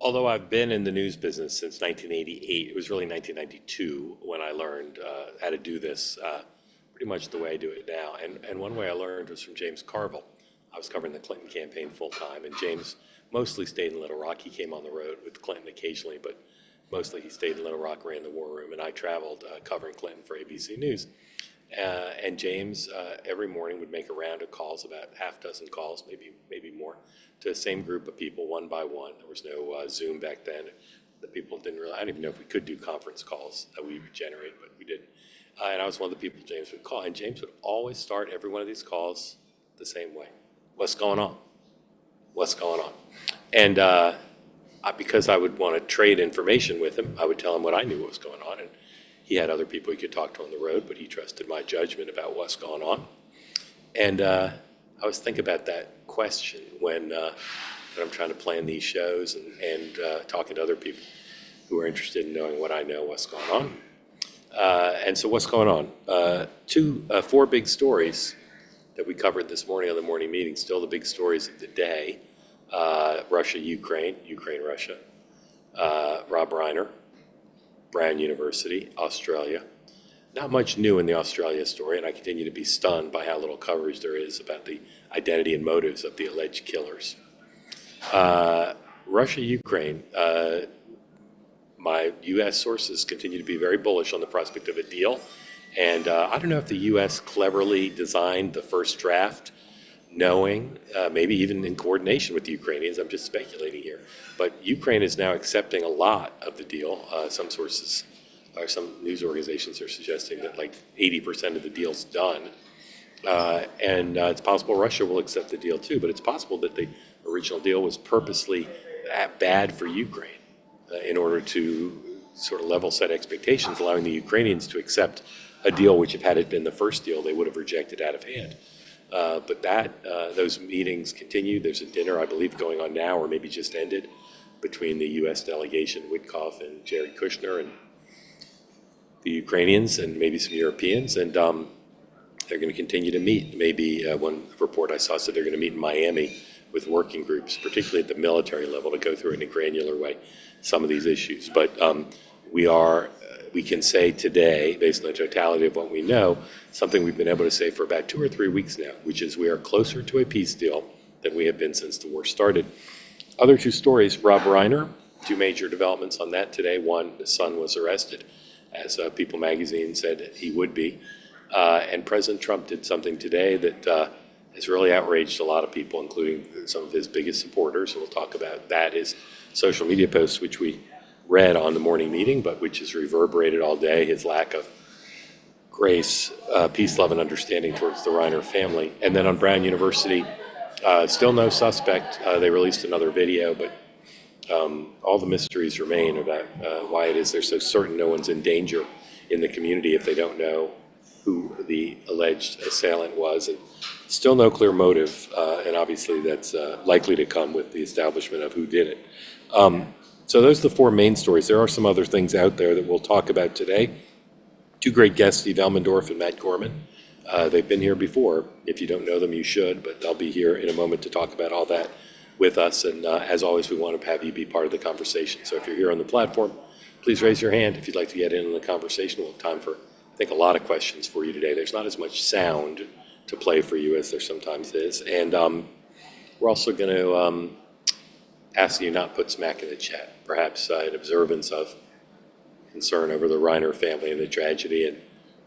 Although I've been in the news business since 1988, it was really 1992 when I learned how to do this pretty much the way I do it now. And one way I learned was from James Carville. I was covering the Clinton campaign full time, and James mostly stayed in Little Rock. He came on the road with Clinton occasionally, but mostly he stayed in Little Rock, ran the war room, and I traveled covering Clinton for ABC News. And James every morning would make a round of calls, about half dozen calls, maybe more, to the same group of people one by one. There was no Zoom back then. The people didn't really, I don't even know if we could do conference calls that we would generate, but we didn't. And I was one of the people James would call, and James would always start every one of these calls the same way. What's going on? What's going on? And because I would want to trade information with him, I would tell him what I knew what was going on. And he had other people he could talk to on the road, but he trusted my judgment about what's going on. And I always think about that question when I'm trying to plan these shows and talking to other people who are interested in knowing what I know, what's going on. And so what's going on? Four big stories that we covered this morning on the morning meeting, still the big stories of the day. Russia, Ukraine, Russia. Rob Reiner, Brown University, Australia. Not much new in the Australia story, and I continue to be stunned by how little coverage there is about the identity and motives of the alleged killers. Russia, Ukraine. My U.S. sources continue to be very bullish on the prospect of a deal. And I don't know if the U.S. cleverly designed the first draft, knowing, maybe even in coordination with the Ukrainians, I'm just speculating here, but Ukraine is now accepting a lot of the deal. Some sources, or some news organizations are suggesting that like 80% of the deal's done. And it's possible Russia will accept the deal too, but it's possible that the original deal was purposely bad for Ukraine in order to sort of level set expectations, allowing the Ukrainians to accept a deal which, if had it been the first deal, they would have rejected out of hand. But those meetings continue. There's a dinner, I believe, going on now, or maybe just ended, between the U.S. delegation, Witkoff and Jared Kushner, and the Ukrainians, and maybe some Europeans. And they're going to continue to meet. Maybe one report I saw said they're going to meet in Miami with working groups, particularly at the military level, to go through in a granular way some of these issues. But we can say today, based on the totality of what we know, something we've been able to say for about 2 or 3 weeks now, which is we are closer to a peace deal than we have been since the war started. Other two stories, Rob Reiner, 2 major developments on that today. One, his son was arrested, as People magazine said he would be. And President Trump did something today that has really outraged a lot of people, including some of his biggest supporters. And we'll talk about that, his social media posts, which we read on the morning meeting, but which has reverberated all day, his lack of grace, peace, love, and understanding towards the Reiner family. And then on Brown University, still no suspect. They released another video, but all the mysteries remain about why it is they're so certain no one's in danger in the community if they don't know who the alleged assailant was. And still no clear motive, and obviously that's likely to come with the establishment of who did it. So those are the 4 main stories. There are some other things out there that we'll talk about today. 2 great guests, Steve Elmendorf and Matt Gorman. They've been here before. If you don't know them, you should, but they'll be here in a moment to talk about all that with us. And as always, we want to have you be part of the conversation. So if you're here on the platform, please raise your hand if you'd like to get in on the conversation. We'll have time for, I think, a lot of questions for you today. There's not as much sound to play for you as there sometimes is. And we're also going to ask you not put smack in the chat, perhaps in observance of concern over the Reiner family and the tragedy, and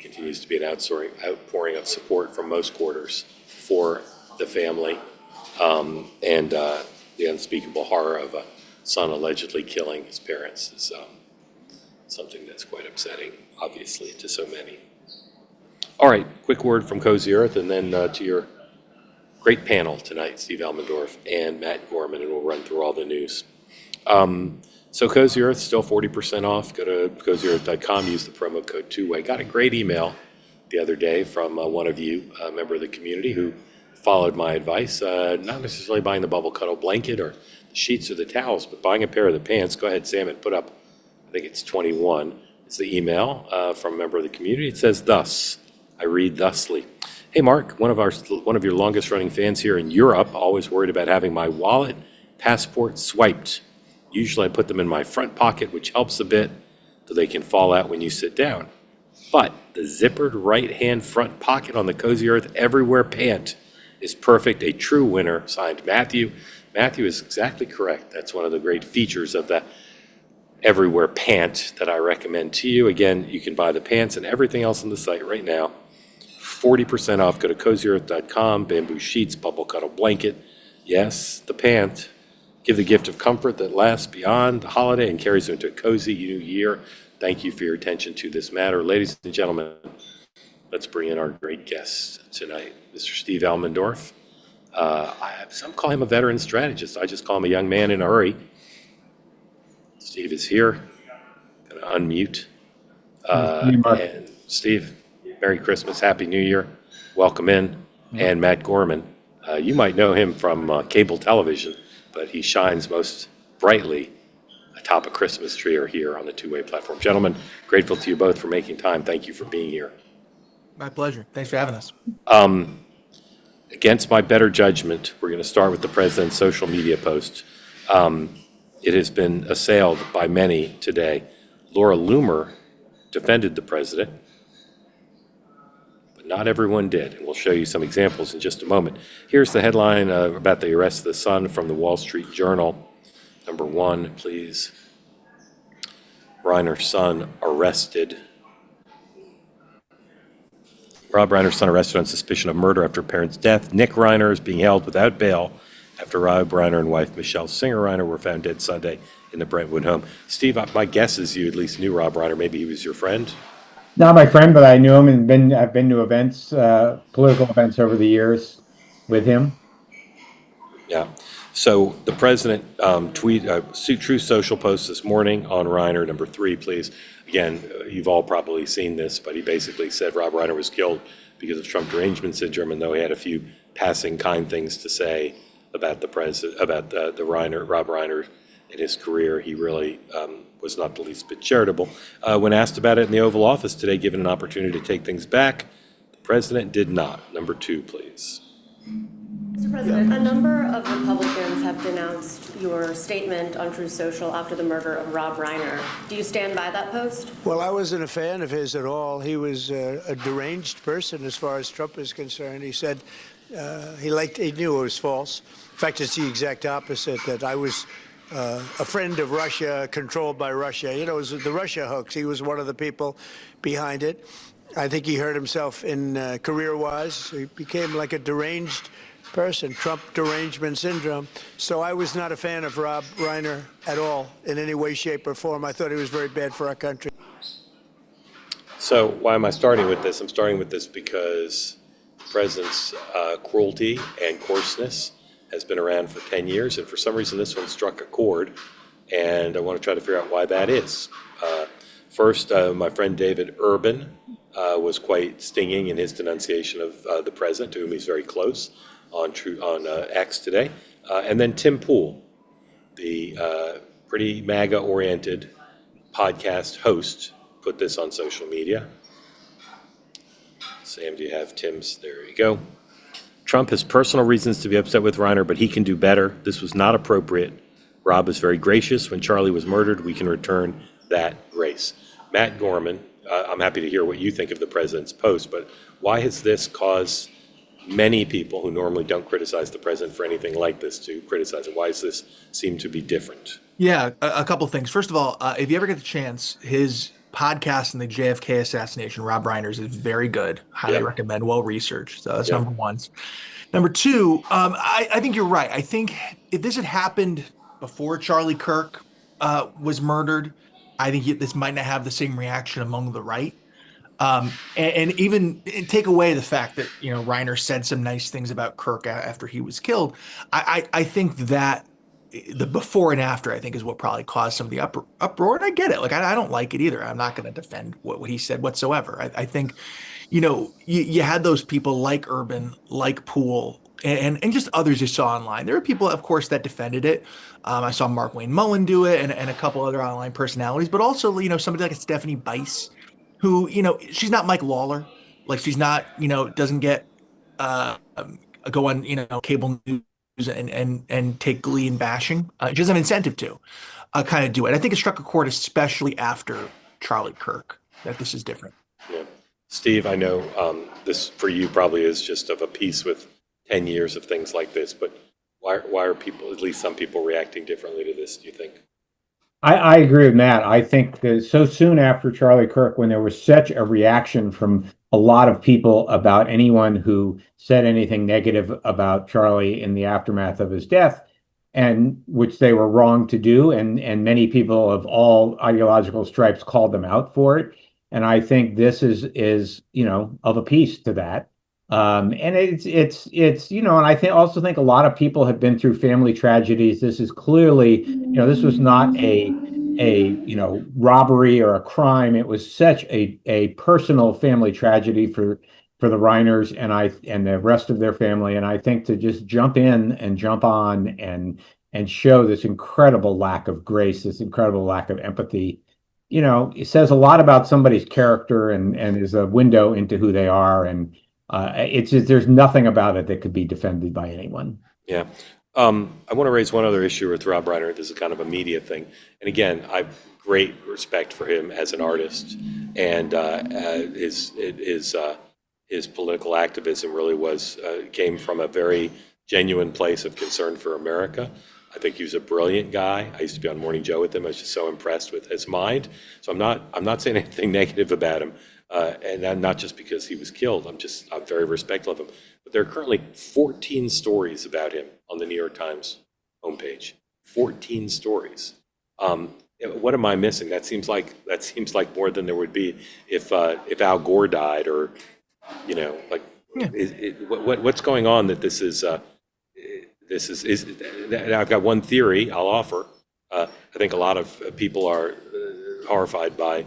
continues to be an outpouring of support from most quarters for the family, and the unspeakable horror of a son allegedly killing his parents is something that's quite upsetting, obviously, to so many. All right, quick word from Cozy Earth, and then to your great panel tonight, Steve Elmendorf and Matt Gorman, and we'll run through all the news. So Cozy Earth, still 40% off. Go to cozyearth.com, use the promo code 2-way. Got a great email the other day from one of you, a member of the community, who followed my advice, not necessarily buying the bubble cuddle blanket or the sheets or the towels, but buying a pair of the pants. Go ahead, Sam, and put up, I think it's 21. It's the email from a member of the community. It says thus, I read thusly. Hey, Mark, one of your longest running fans here in Europe, always worried about having my wallet, passport swiped Usually I put them in my front pocket, which helps a bit, so they can fall out when you sit down. But the zippered right-hand front pocket on the Cozy Earth Everywhere pant is perfect. A true winner, signed Matthew. Matthew is exactly correct. That's one of the great features of the Everywhere pant that I recommend to you. Again, you can buy the pants and everything else on the site right now. 40% off. Go to cozyearth.com. Bamboo sheets, bubble cuddle blanket. Yes, the pant. Give the gift of comfort that lasts beyond the holiday and carries you into a cozy new year. Thank you for your attention to this matter. Ladies and gentlemen, let's bring in our great guest tonight, Mr. Steve Elmendorf. Some call him a veteran strategist. I just call him a young man in a hurry. Steve is here. Going to unmute. And Steve, Merry Christmas, Happy New Year. Welcome in. And Matt Gorman. You might know him from cable television, but he shines most brightly atop a Christmas tree or here on the two-way platform. Gentlemen, grateful to you both for making time. Thank you for being here. My pleasure. Thanks for having us. Against my better judgment, we're going to start with the president's social media post. It has been assailed by many today. Laura Loomer defended the president, but not everyone did. And we'll show you some examples in just a moment. Here's the headline about the arrest of the son from the Wall Street Journal. Number one, please. Reiner's son arrested. Rob Reiner's son arrested on suspicion of murder after parents' death. Nick Reiner is being held without bail after Rob Reiner and wife Michelle Singer Reiner were found dead Sunday in the Brentwood home. Steve, my guess is you at least knew Rob Reiner. Maybe he was your friend? Not my friend, but I knew him and I've been to events, political events over the years with him. Yeah. So the president True Social post this morning on Reiner. Number three, please. Again, you've all probably seen this, but he basically said Rob Reiner was killed because of Trump derangement syndrome, and though he had a few passing kind things to say about the president, about Rob Reiner in his career, he really was not the least bit charitable. When asked about it in the Oval Office today, given an opportunity to take things back, the president did not. Number two, please. Mr. President, a number of Republicans have denounced your statement on Truth Social after the murder of Rob Reiner. Do you stand by that post? Well, I wasn't a fan of his at all. He was a deranged person as far as Trump is concerned. He said he knew it was false. In fact, it's the exact opposite, that I was a friend of Russia, controlled by Russia. You know, it was the Russia hoax. He was one of the people behind it. I think he hurt himself in career-wise. He became like a deranged person, Trump derangement syndrome. So I was not a fan of Rob Reiner at all in any way, shape, or form. I thought he was very bad for our country. So why am I starting with this? I'm starting with this because the president's cruelty and coarseness has been around for 10 years, and for some reason this one struck a chord, and I want to try to figure out why that is. First, my friend David Urban was quite stinging in his denunciation of the president, to whom he's very close, on X today. And then Tim Pool, the pretty MAGA-oriented podcast host, put this on social media. Sam, do you have Tim's? There you go. Trump has personal reasons to be upset with Reiner, but he can do better. This was not appropriate. Rob was very gracious. When Charlie was murdered, we can return that grace. Matt Gorman, I'm happy to hear what you think of the president's post, but why has this caused many people who normally don't criticize the president for anything like this to criticize it? Why does this seem to be different? Yeah, a couple things. First of all, if you ever get the chance, his podcast on the JFK assassination, Rob Reiner's, is very good. Highly recommend, well researched. So that's number one. Number two, I think you're right. I think if this had happened before Charlie Kirk was murdered, I think this might not have the same reaction among the right. And even take away the fact that, you know, Reiner said some nice things about Kirk after he was killed. I think that the before and after, I think, is what probably caused some of the uproar. And I get it. Like, I don't like it either. I'm not going to defend what he said whatsoever. I think, you know, you had those people like Urban, like Poole, and just others you saw online. There were people, of course, that defended it. I saw Mark Wayne Mullen do it, and a couple other online personalities, but also, you know, somebody like Stephanie Bice, who, you know, she's not Mike Lawler. Like, she's not, you know, doesn't get go on, you know, cable news and take glee in bashing. She doesn't have incentive to kind of do it. I think it struck a chord, especially after Charlie Kirk, that this is different. Yeah. Steve, I know this for you probably is just of a piece with 10 years of things like this, but why are people, at least some people, reacting differently to this, do you think? I agree with Matt. I think that so soon after Charlie Kirk, when there was such a reaction from a lot of people about anyone who said anything negative about Charlie in the aftermath of his death, and which they were wrong to do, and many people of all ideological stripes called them out for it. And I think this is of a piece to that. And it's and I think a lot of people have been through family tragedies. This is clearly, this was not a robbery or a crime. It was such a personal family tragedy for the Reiners and the rest of their family. And I think to just jump in and jump on and show this incredible lack of grace, this incredible lack of empathy, it says a lot about somebody's character and is a window into who they are. And it's just, there's nothing about it that could be defended by anyone. Yeah. I want to raise one other issue with Rob Reiner. This is kind of a media thing. And again, I have great respect for him as an artist, and his political activism really came from a very genuine place of concern for America. I think he was a brilliant guy. I used to be on Morning Joe with him. I was just so impressed with his mind. So I'm not saying anything negative about him, and not just because he was killed. I'm very respectful of him. But there are currently 14 stories about him on the New York Times homepage. 14 stories. What am I missing? That seems like more than there would be if Al Gore died, or what's going on that this is. I've got one theory I'll offer. I think a lot of people are horrified by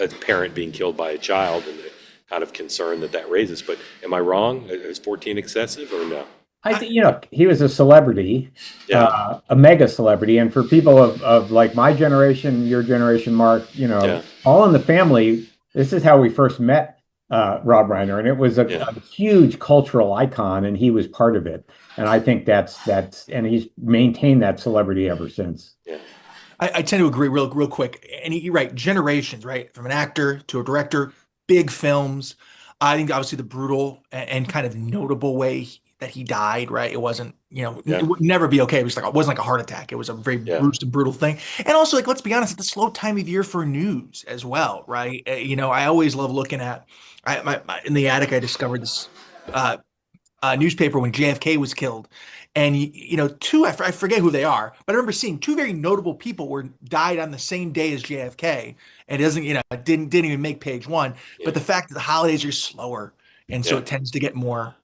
a parent being killed by a child and the kind of concern that raises. But am I wrong? Is 14 excessive or no? I think, he was a celebrity, Yeah. A mega celebrity. And for people of like my generation, your generation, Mark, all in the family, this is how we first met Rob Reiner. And it was a huge cultural icon, and he was part of it. And I think that's and he's maintained that celebrity ever since. Yeah. I tend to agree real quick. And you're right, generations, right? From an actor to a director, big films. I think obviously the brutal and kind of notable way that he died, right? It wasn't, it would never be okay. It wasn't like a heart attack. It was a very brutal thing. And also, let's be honest, it's a slow time of year for news as well, right? I always love looking at, in the attic, I discovered this newspaper when JFK was killed. And, I forget who they are, but I remember seeing two very notable people died on the same day as JFK. And it doesn't, it didn't even make page one. Yeah. But the fact that the holidays are slower, and so it tends to get more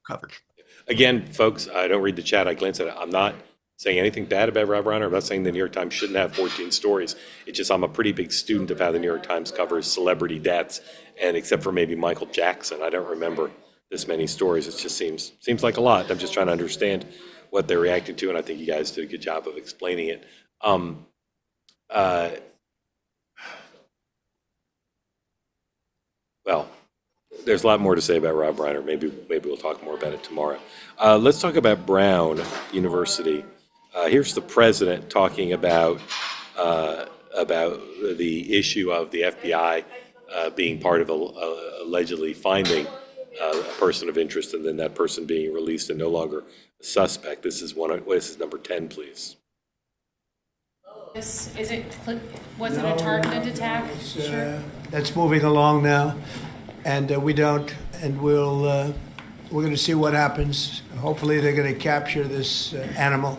coverage. Again, folks, I don't read the chat. I glance at it. I'm not saying anything bad about Rob Reiner. I'm not saying the New York Times shouldn't have 14 stories. It's just I'm a pretty big student of how the New York Times covers celebrity deaths. And except for maybe Michael Jackson, I don't remember this many stories. It just seems like a lot. I'm just trying to understand what they're reacting to, and I think you guys did a good job of explaining it. Well, there's a lot more to say about Rob Reiner. Maybe we'll talk more about it tomorrow. Let's talk about Brown University. Here's the president talking about the issue of the FBI being part of allegedly finding a person of interest, and then that person being released and no longer a suspect. This is number 10, please. Was it a targeted attack? Sure. That's moving along now, and we're going to see what happens. Hopefully they're going to capture this animal.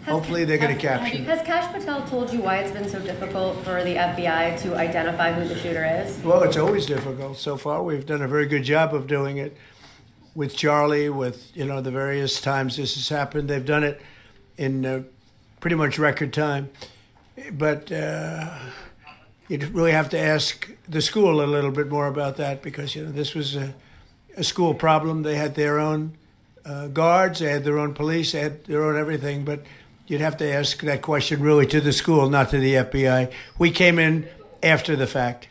Hopefully they're going to capture it. Has Kash Patel told you why it's been so difficult for the FBI to identify who the shooter is? Well, it's always difficult. So far, we've done a very good job of doing it with Charlie, with, the various times this has happened. They've done it in pretty much record time. But you'd really have to ask the school a little bit more about that, because, this was a school problem. They had their own guards, they had their own police, they had their own everything, but you'd have to ask that question really to the school, not to the FBI. We came in after the fact,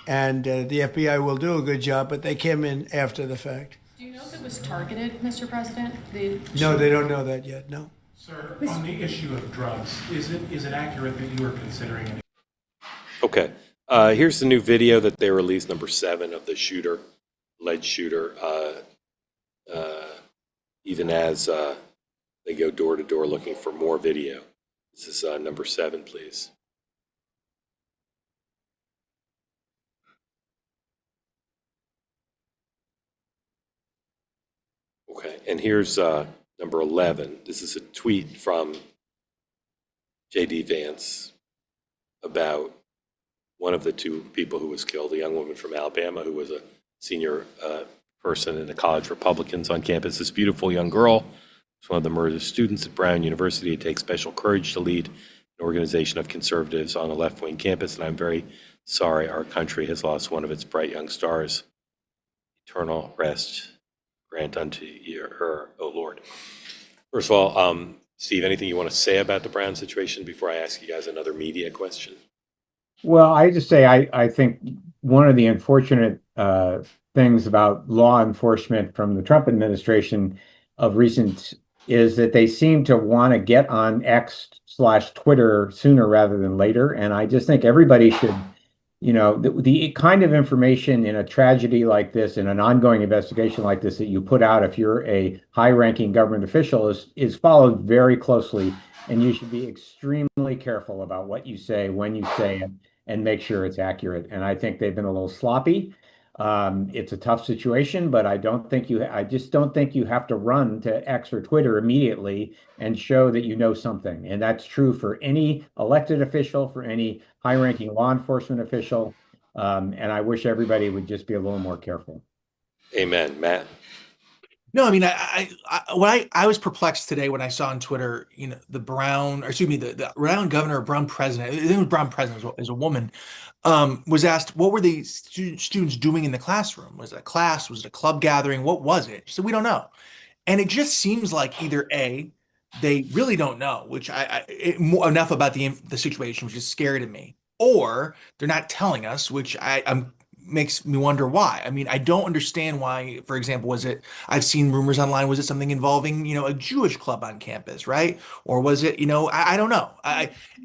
and the FBI will do a good job, but they came in after the fact. Do you know if it was targeted, Mr. President? No, they don't know that yet, no. Sir, on the issue of drugs, is it accurate that you were considering any? Okay. Here's the new video that they released, number 7 of the shooter, alleged shooter, even as they go door to door looking for more video. This is number 7, please. Okay, and here's number 11. This is a tweet from J.D. Vance about one of the 2 people who was killed, a young woman from Alabama who was a senior person in the college Republicans on campus. This beautiful young girl was one of the murdered students at Brown University. It takes special courage to lead an organization of conservatives on a left-wing campus, and I'm very sorry our country has lost one of its bright young stars. Eternal rest grant unto her, O Lord. First of all, Steve, anything you want to say about the Brown situation before I ask you guys another media question? Well, I just say I think one of the unfortunate things about law enforcement from the Trump administration of recent is that they seem to want to get on X/Twitter sooner rather than later. And I just think everybody should, the kind of information in a tragedy like this, in an ongoing investigation like this, that you put out if you're a high-ranking government official is followed very closely. And you should be extremely careful about what you say, when you say it, and make sure it's accurate. And I think they've been a little sloppy. It's a tough situation, but I just don't think you have to run to X or Twitter immediately and show that you know something. And that's true for any elected official, for any high-ranking law enforcement official. And I wish everybody would just be a little more careful. Amen. Matt? No, I mean, I was perplexed today when I saw on Twitter, the the Rhode Island governor or Brown president, I think it was Brown president as a woman, was asked, what were the students doing in the classroom? Was it a class? Was it a club gathering? What was it? She said, we don't know. And it just seems like either A, they really don't know, which enough about the situation, which is scary to me, or they're not telling us, which I'm makes me wonder why. I mean, I don't understand why, for example, I've seen rumors online, was it something involving, a Jewish club on campus, right? Or was it, I don't know.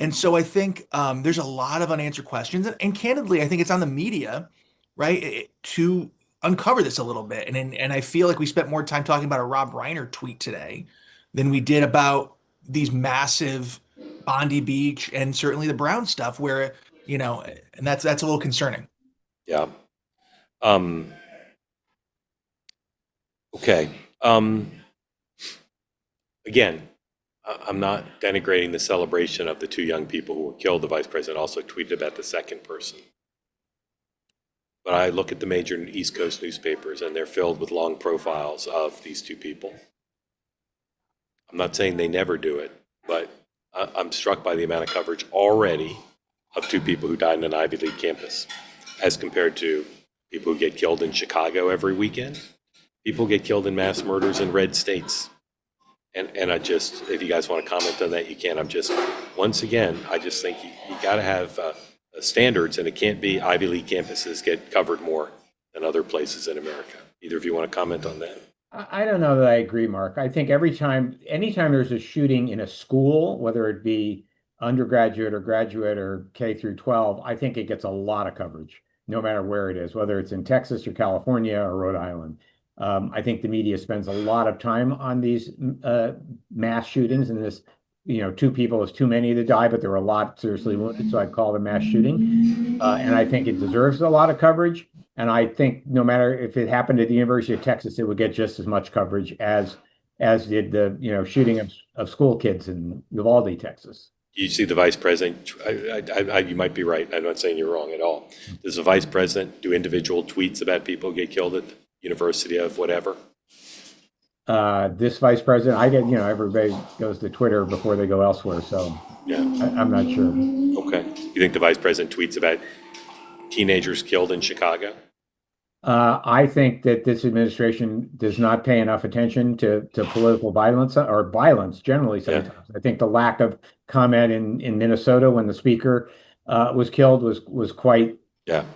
And so I think there's a lot of unanswered questions. And candidly, I think it's on the media, right, to uncover this a little bit. And I feel like we spent more time talking about a Rob Reiner tweet today than we did about these massive Bondi Beach and certainly the Brown stuff where, and that's a little concerning. Yeah. Okay. Again, I'm not denigrating the celebration of the 2 young people who were killed. The vice president also tweeted about the second person. But I look at the major East Coast newspapers, and they're filled with long profiles of these 2 people. I'm not saying they never do it, but I'm struck by the amount of coverage already of 2 people who died in an Ivy League campus, as compared to people who get killed in Chicago every weekend. People get killed in mass murders in red states. And if you guys want to comment on that, you can. Once again, I just think you got to have standards, and it can't be Ivy League campuses get covered more than other places in America. Either of you want to comment on that? I don't know that I agree, Mark. I think anytime there's a shooting in a school, whether it be undergraduate or graduate or K through 12, I think it gets a lot of coverage, no matter where it is, whether it's in Texas or California or Rhode Island. I think the media spends a lot of time on these mass shootings, and this, 2 people is too many to die, but there were a lot seriously wounded, so I'd call it a mass shooting. And I think it deserves a lot of coverage. And I think no matter if it happened at the University of Texas, it would get just as much coverage as did the shooting of school kids in Uvalde, Texas. You see the vice president, you might be right. I'm not saying you're wrong at all. Does the vice president do individual tweets about people who get killed at the University of whatever? This vice president, I get, everybody goes to Twitter before they go elsewhere. So yeah, I'm not sure. Okay. You think the vice president tweets about teenagers killed in Chicago? I think that this administration does not pay enough attention to political violence or violence generally sometimes. Yeah. I think the lack of comment in Minnesota when the speaker was killed was quite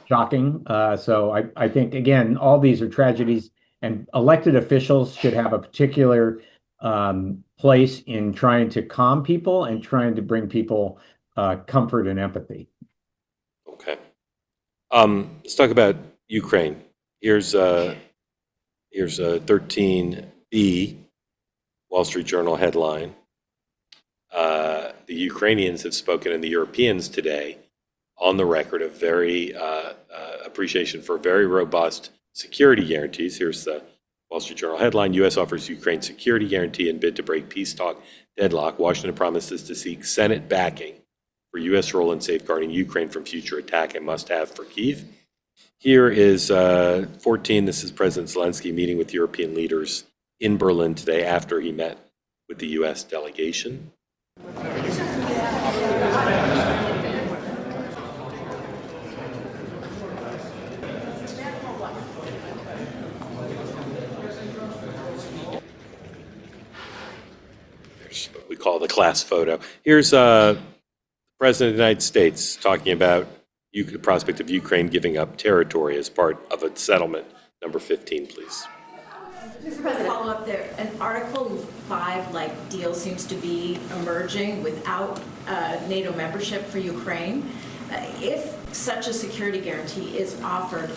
shocking. So I think, again, all these are tragedies, and elected officials should have a particular place in trying to calm people and trying to bring people comfort and empathy. Okay. Let's talk about Ukraine. Here's a 13B Wall Street Journal headline. The Ukrainians have spoken, and the Europeans today, on the record of very appreciation for very robust security guarantees. Here's the Wall Street Journal headline: U.S. offers Ukraine security guarantee in bid to break peace talk deadlock. Washington promises to seek Senate backing for U.S. role in safeguarding Ukraine from future attack, and must-have for Kyiv. Here is 14. This is President Zelensky meeting with European leaders in Berlin today after he met with the U.S. delegation. There's what we call the class photo. Here's President of the United States talking about the prospect of Ukraine giving up territory as part of a settlement. Number 15, please. Mr. President, follow up there. An Article 5-like deal seems to be emerging without NATO membership for Ukraine. If such a security guarantee is offered,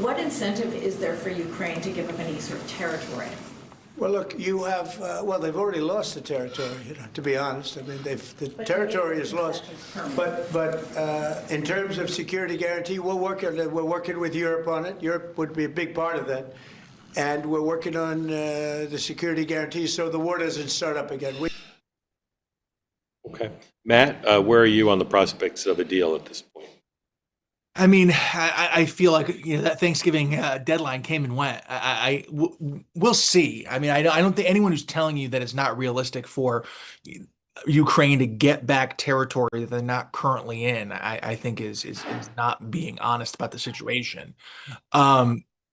what incentive is there for Ukraine to give up any sort of territory? Well, look, you have, they've already lost the territory, to be honest. I mean, the territory is lost. But in terms of security guarantee, we're working with Europe on it. Europe would be a big part of that. And we're working on the security guarantee so the war doesn't start up again. Okay. Matt, where are you on the prospects of a deal at this point? I mean, I feel like that Thanksgiving deadline came and went. We'll see. I mean, I don't think anyone who's telling you that it's not realistic for Ukraine to get back territory that they're not currently in, I think is not being honest about the situation.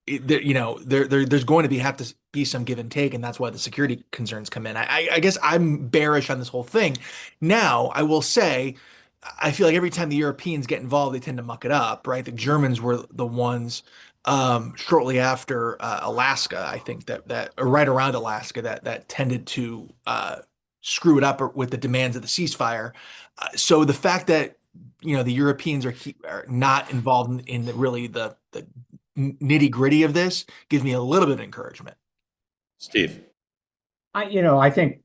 There's going to have to be some give and take, and that's why the security concerns come in. I guess I'm bearish on this whole thing. Now, I will say, I feel like every time the Europeans get involved, they tend to muck it up, right? The Germans were the ones shortly after Alaska, I think that or right around Alaska, that tended to screw it up with the demands of the ceasefire. So the fact that the Europeans are not involved in the nitty gritty of this gives me a little bit of encouragement. Steve, I think,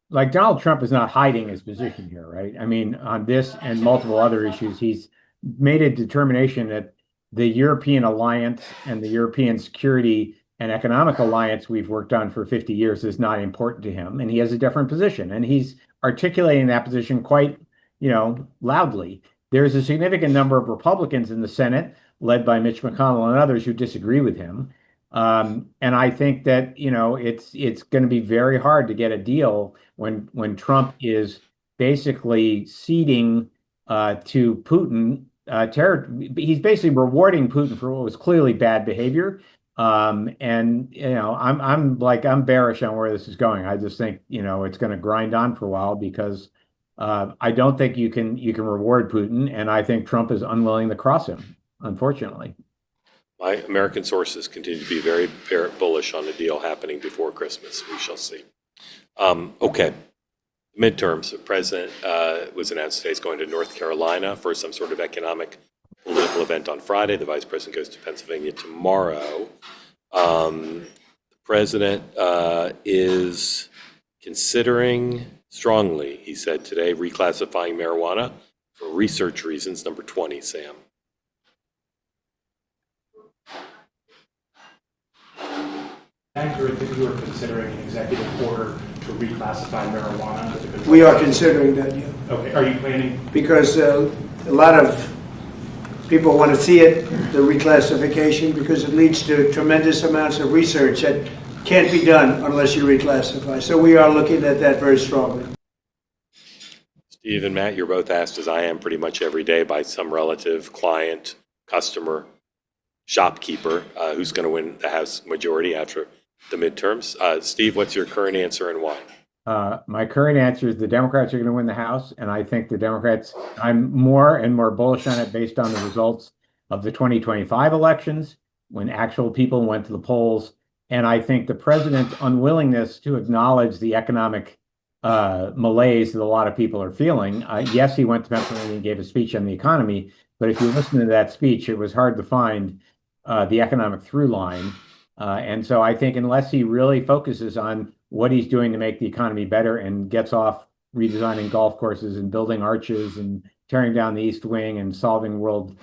like, Donald Trump is not hiding his position here, right? I mean, on this and multiple other issues, he's made a determination that the European alliance and the European security and economic alliance we've worked on for 50 years is not important to him, and he has a different position, and he's articulating that position quite, loudly. There's a significant number of Republicans in the Senate, led by Mitch McConnell and others, who disagree with him. And I think that, it's going to be very hard to get a deal when Trump is basically ceding to Putin. He's basically rewarding Putin for what was clearly bad behavior. I'm bearish on where this is going. I just think, it's going to grind on for a while because I don't think you can reward Putin, and I think Trump is unwilling to cross him, unfortunately. my American sources continue to be very bullish on the deal happening before Christmas. We shall see. Okay. Midterms. The president was announced today he's going to North Carolina for some sort of economic political event on Friday. The vice president goes to Pennsylvania tomorrow. The president is considering strongly, he said today, reclassifying marijuana for research reasons. Number 20, Sam. Accurate that you are considering an executive order to reclassify marijuana? We are considering that, yeah. Okay, are you planning? Because a lot of people want to see it, the reclassification, because it leads to tremendous amounts of research that can't be done unless you reclassify. So we are looking at that very strongly. Steve and Matt, you're both asked, as I am pretty much every day, by some relative, client, customer, shopkeeper, who's going to win the House majority after the midterms. Steve, what's your current answer and why? My current answer is the Democrats are going to win the House, and I think the Democrats, I'm more and more bullish on it based on the results of the 2025 elections, when actual people went to the polls And I think the president's unwillingness to acknowledge the economic malaise that a lot of people are feeling. Yes, he went to Pennsylvania and gave a speech on the economy, but if you listen to that speech, it was hard to find the economic through line. And so I think unless he really focuses on what he's doing to make the economy better and gets off redesigning golf courses and building arches and tearing down the East Wing and solving world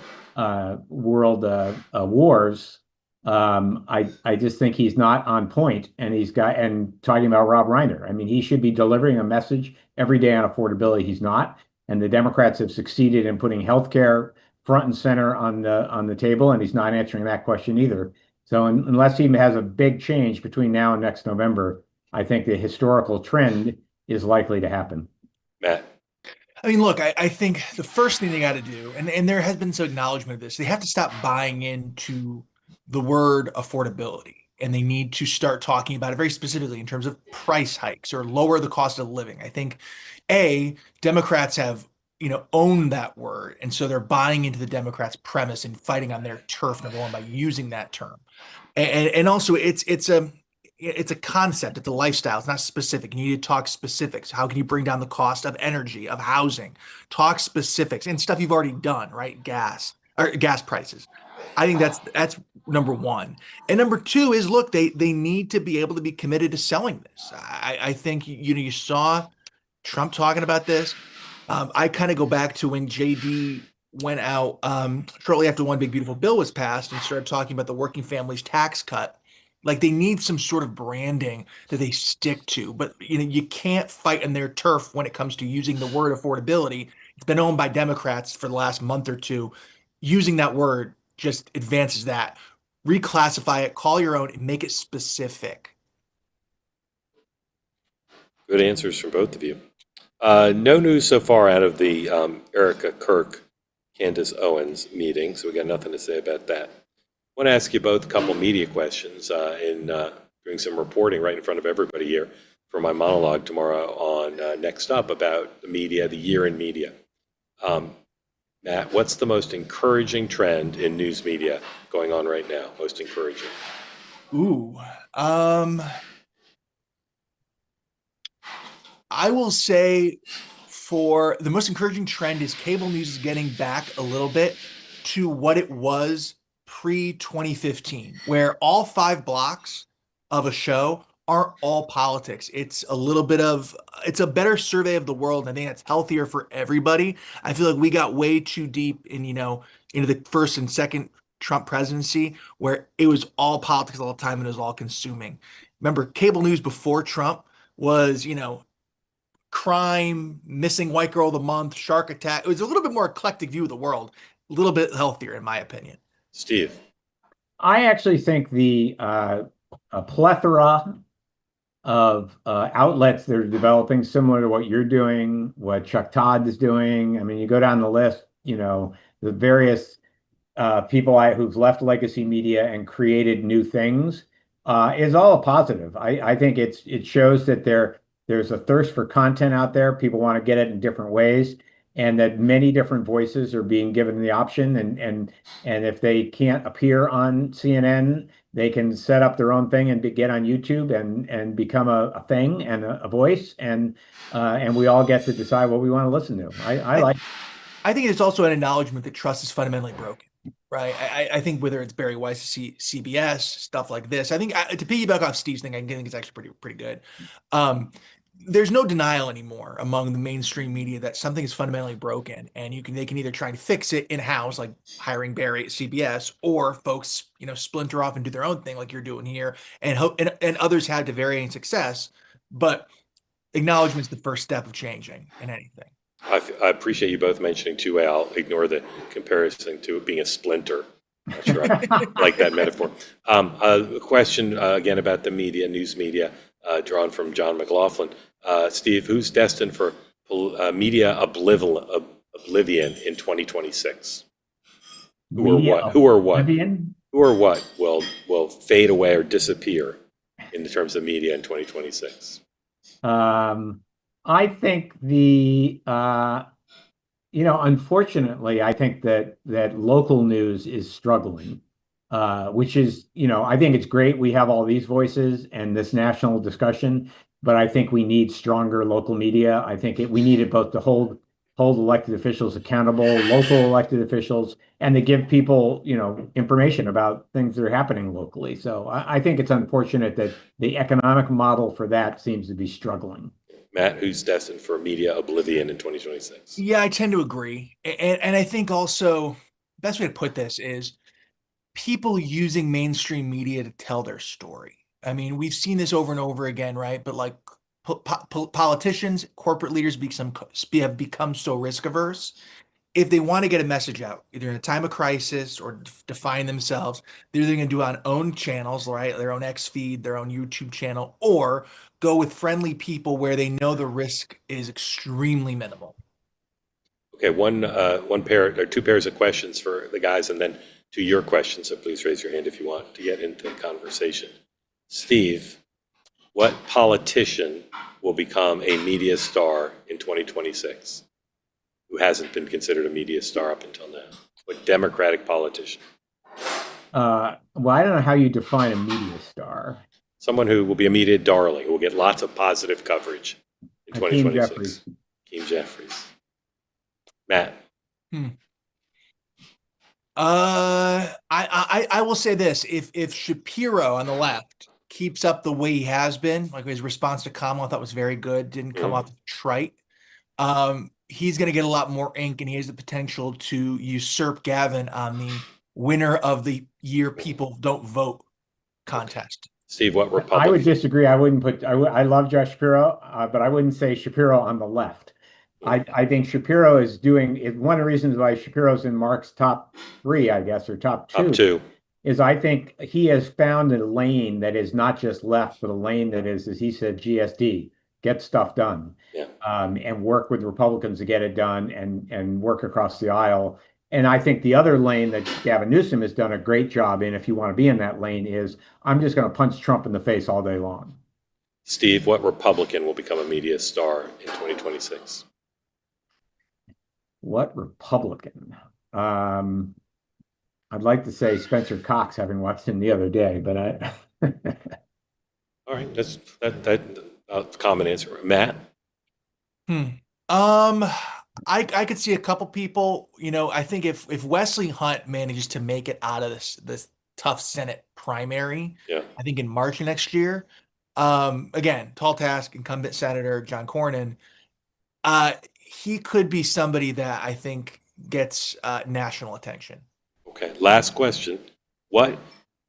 wars, I just think he's not on point, and talking about Rob Reiner. I mean, he should be delivering a message every day on affordability. He's not, and the Democrats have succeeded in putting healthcare front and center on the table, and he's not answering that question either. So unless he has a big change between now and next November, I think the historical trend is likely to happen. Matt. I mean, look, I think the first thing they got to do, and there has been some acknowledgement of this, they have to stop buying into the word affordability, and they need to start talking about it very specifically in terms of price hikes or lower the cost of living. I think, Democrats have, owned that word, and so they're buying into the Democrats' premise and fighting on their turf, number one, by using that term. And also it's a concept, it's a lifestyle, it's not specific. You need to talk specifics. How can you bring down the cost of energy, of housing? Talk specifics and stuff you've already done, right? Gas prices. I think that's number one. And number two is, look, they need to be able to be committed to selling this. I think you saw Trump talking about this. I kind of go back to when JD went out shortly after One Big Beautiful Bill was passed and started talking about the working families tax cut. Like, they need some sort of branding that they stick to, but you can't fight in their turf when it comes to using the word affordability. It's been owned by Democrats for the last month or two. Using that word just advances that. Reclassify it, call your own, and make it specific. Good answers from both of you. No news so far out of the Erica Kirk, Candace Owens meeting, so we got nothing to say about that. I want to ask you both a couple media questions in doing some reporting right in front of everybody here for my monologue tomorrow on Next Up about the media, the year in media. Matt, what's the most encouraging trend in news media going on right now? Most encouraging. I will say for the most encouraging trend is cable news is getting back a little bit to what it was pre-2015, where all 5 blocks of a show aren't all politics. It's a better survey of the world. And I think that's healthier for everybody. I feel like we got way too deep into the first and second Trump presidency, where it was all politics all the time and it was all consuming. Remember, cable news before Trump was, crime, missing white girl of the month, shark attack. It was a little bit more eclectic view of the world, a little bit healthier, in my opinion. Steve. I actually think a plethora of outlets that are developing similar to what you're doing, what Chuck Todd is doing. I mean, you go down the list, the various people who've left legacy media and created new things is all a positive. I think it shows that there's a thirst for content out there. People want to get it in different ways, and that many different voices are being given the option. And if they can't appear on CNN, they can set up their own thing and get on YouTube and become a thing and a voice. And we all get to decide what we want to listen to. I think it's also an acknowledgement that trust is fundamentally broken, right? I think whether it's Barry Weiss, CBS, stuff like this, I think to piggyback off Steve's thing, I think it's actually pretty good. There's no denial anymore among the mainstream media that something is fundamentally broken, and they can either try and fix it in-house, like hiring Barry at CBS, or folks, splinter off and do their own thing like you're doing here, and others had to varying success. But acknowledgement's the first step of changing in anything. I appreciate you both mentioning two-way. I'll ignore the comparison to it being a splinter. Not sure I like that metaphor. A question again about the media, news media, drawn from John McLaughlin. Steve, who's destined for media oblivion in 2026? Who or what will fade away or disappear in terms of media in 2026? I think unfortunately, I think that local news is struggling. which is, I think it's great we have all these voices and this national discussion, but I think we need stronger local media. I think we need it both to hold elected officials accountable, local elected officials, and to give people, information about things that are happening locally. So I think it's unfortunate that the economic model for that seems to be struggling. Matt, who's destined for media oblivion in 2026? Yeah, I tend to agree. And I think also, best way to put this is people using mainstream media to tell their story. I mean, we've seen this over and over again, right? But like politicians, corporate leaders have become so risk averse. If they want to get a message out, either in a time of crisis or define themselves, they're either going to do it on own channels, right? Their own X feed, their own YouTube channel, or go with friendly people where they know the risk is extremely minimal. Okay, one pair or two pairs of questions for the guys, and then to your questions. So please raise your hand if you want to get into the conversation. Steve, what politician will become a media star in 2026? Who hasn't been considered a media star up until now? What Democratic politician? Well, I don't know how you define a media star. Someone who will be a media darling, who will get lots of positive coverage in 2026. Hakeem Jeffries. Matt. I will say this: if Shapiro on the left keeps up the way he has been, like his response to Kamala, I thought was very good, didn't come off trite. He's going to get a lot more ink, and he has the potential to usurp Gavin on the winner of the year people don't vote contest. Steve, what Republican? I would disagree. I wouldn't put. I love Josh Shapiro, but I wouldn't say Shapiro on the left. I think Shapiro is doing it. One of the reasons why Shapiro's in Mark's top 3, I guess, or top two, is I think he has found a lane that is not just left, but a lane that is, as he said, GSD, get stuff done, and work with Republicans to get it done, and work across the aisle. And I think the other lane that Gavin Newsom has done a great job in, if you want to be in that lane, is I'm just going to punch Trump in the face all day long. Steve, what Republican will become a media star in 2026? What Republican? I'd like to say Spencer Cox, having watched him the other day, but I. All right, that's a common answer. Matt. I could see a couple people. I think if Wesley Hunt manages to make it out of this tough Senate primary, I think in March next year, again, tall task, incumbent Senator John Cornyn, he could be somebody that I think gets national attention. Okay, last question. What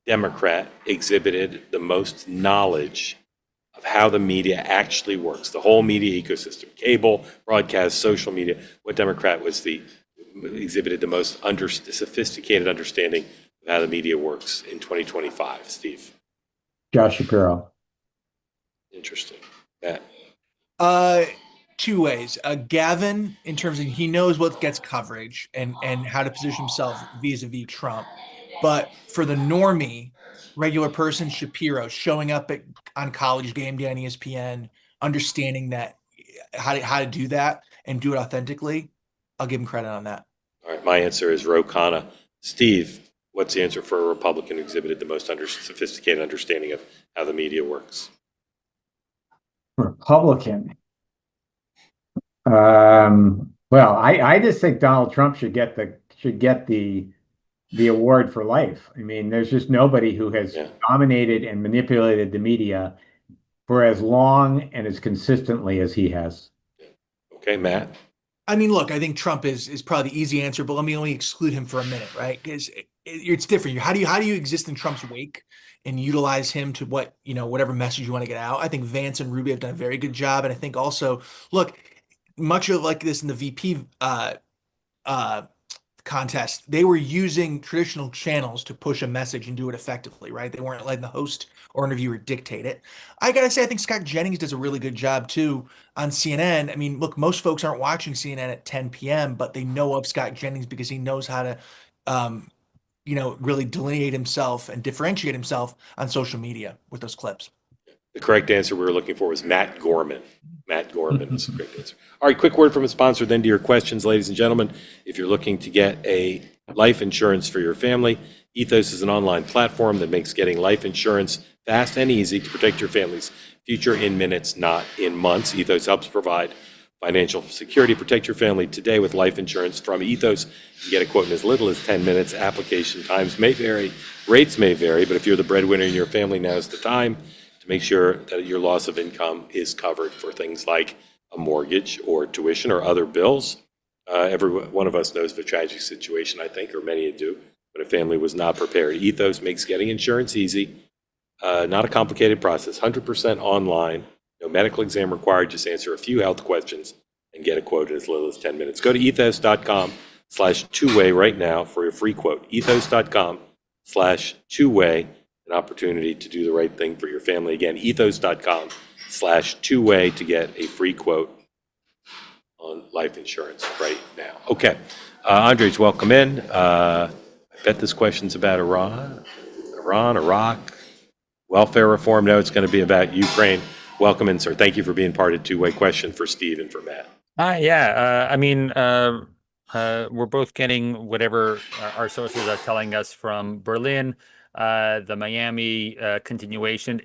Democrat exhibited the most knowledge of how the media actually works, the whole media ecosystem, cable, broadcast, social media? What Democrat exhibited the most sophisticated understanding of how the media works in 2025, Steve? Josh Shapiro. Interesting. Matt. Two ways. Gavin, in terms of he knows what gets coverage and how to position himself vis-a-vis Trump. But for the normie, regular person, Shapiro, showing up on College Game Day on ESPN, understanding that how to do that and do it authentically, I'll give him credit on that. All right, my answer is Ro Khanna. Steve, what's the answer for a Republican who exhibited the most sophisticated understanding of how the media works? Republican. Well, I just think Donald Trump should get the award for life. I mean, there's just nobody who has dominated and manipulated the media for as long and as consistently as he has. Okay, Matt. I mean, look, I think Trump is probably the easy answer, but let me only exclude him for a minute, right? Because it's different. How do you exist in Trump's wake and utilize him to whatever message you want to get out? I think Vance and Rubio have done a very good job, and I think also, look, much of like this in the VP contest, they were using traditional channels to push a message and do it effectively, right? They weren't letting the host or interviewer dictate it. I gotta say, I think Scott Jennings does a really good job too on CNN. I mean, look, most folks aren't watching CNN at 10 p.m., but they know of Scott Jennings because he knows how to, really delineate himself and differentiate himself on social media with those clips. The correct answer we were looking for was Matt Gorman. Matt Gorman was the correct answer. All right, quick word from a sponsor, then to your questions, ladies and gentlemen. If you're looking to get a life insurance for your family, Ethos is an online platform that makes getting life insurance fast and easy to protect your family's future in minutes, not in months. Ethos helps provide financial security. Protect your family today with life insurance from Ethos. You can get a quote in as little as 10 minutes. Application times may vary, rates may vary, but if you're the breadwinner in your family, now's the time to make sure that your loss of income is covered for things like a mortgage or tuition or other bills. Every one of us knows of a tragic situation, I think, or many do, when a family was not prepared. Ethos makes getting insurance easy, not a complicated process, 100% online, no medical exam required, just answer a few health questions and get a quote in as little as 10 minutes. Go to ethos.com/two-way right now for a free quote. Ethos.com/two-way, an opportunity to do the right thing for your family. Again, ethos.com/two-way to get a free quote on life insurance right now. Okay, Andres, welcome in. I bet this question's about Iraq, welfare reform. No, it's going to be about Ukraine. Welcome in, sir. Thank you for being part of Two-Way Question for Steve and for Matt. We're both getting whatever our sources are telling us from Berlin, the Miami continuation.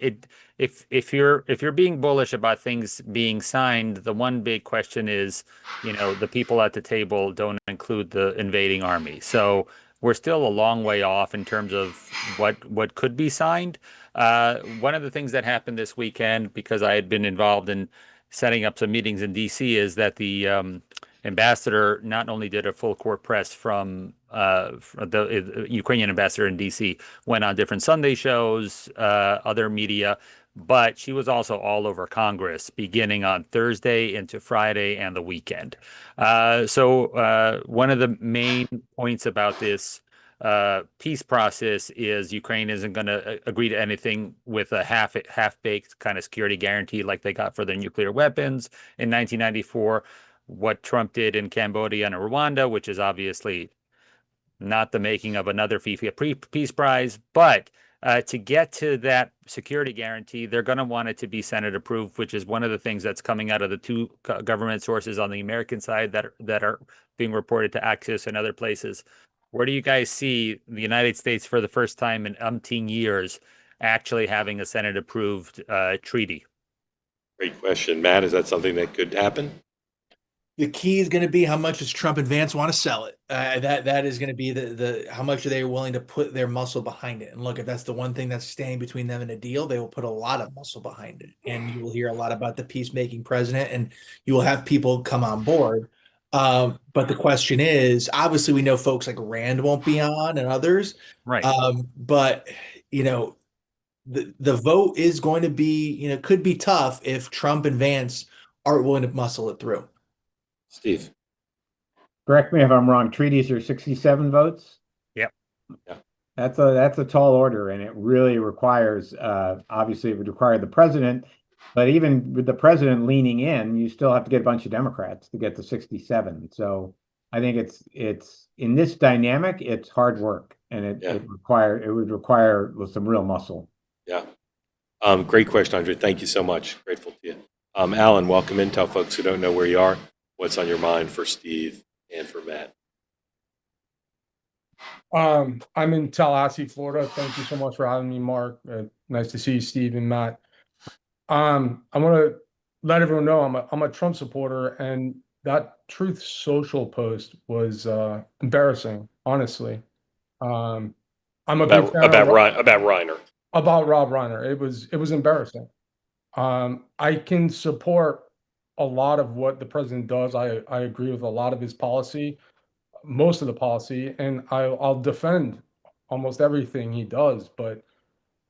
If you're being bullish about things being signed, the one big question is, the people at the table don't include the invading army. So we're still a long way off in terms of what could be signed. One of the things that happened this weekend, because I had been involved in setting up some meetings in DC, is that the ambassador not only did a full court press from the Ukrainian ambassador in DC, went on different Sunday shows, other media, but she was also all over Congress beginning on Thursday into Friday and the weekend. So one of the main points about this peace process is Ukraine isn't going to agree to anything with a half-baked kind of security guarantee like they got for their nuclear weapons in 1994. What Trump did in Cambodia and Rwanda, which is obviously not the making of another FIFA Peace Prize, but to get to that security guarantee, they're going to want it to be Senate approved, which is one of the things that's coming out of the two government sources on the American side that are being reported to Axios and other places. Where do you guys see the United States for the first time in umpteen years actually having a Senate approved treaty? Great question. Matt, is that something that could happen? The key is going to be how much does Trump and Vance want to sell it. That is going to be the how much are they willing to put their muscle behind it. And look, if that's the one thing that's standing between them and a deal, they will put a lot of muscle behind it. And you will hear a lot about the peacemaking president, and you will have people come on board. But the question is, obviously, we know folks like Rand won't be on and others. Right. But the vote is going to be, could be tough if Trump and Vance aren't willing to muscle it through. Steve. Correct me if I'm wrong. Treaties are 67 votes. Yep. Yeah. That's a tall order, and it really requires. Obviously, it would require the president, but even with the president leaning in, you still have to get a bunch of Democrats to get to 67. So I think it's in this dynamic, it's hard work, and it would require some real muscle. Yeah. Great question, Andre. Thank you so much. Grateful to you. Alan, welcome in. Tell folks who don't know where you are what's on your mind for Steve and for Matt. I'm in Tallahassee, Florida. Thank you so much for having me, Mark. Nice to see you, Steve and Matt. I want to let everyone know I'm a Trump supporter, and that Truth Social post was embarrassing, honestly. I'm a big fan about Reiner. About Rob Reiner. It was embarrassing. I can support a lot of what the president does. I agree with a lot of his policy, most of the policy, and I'll defend almost everything he does. But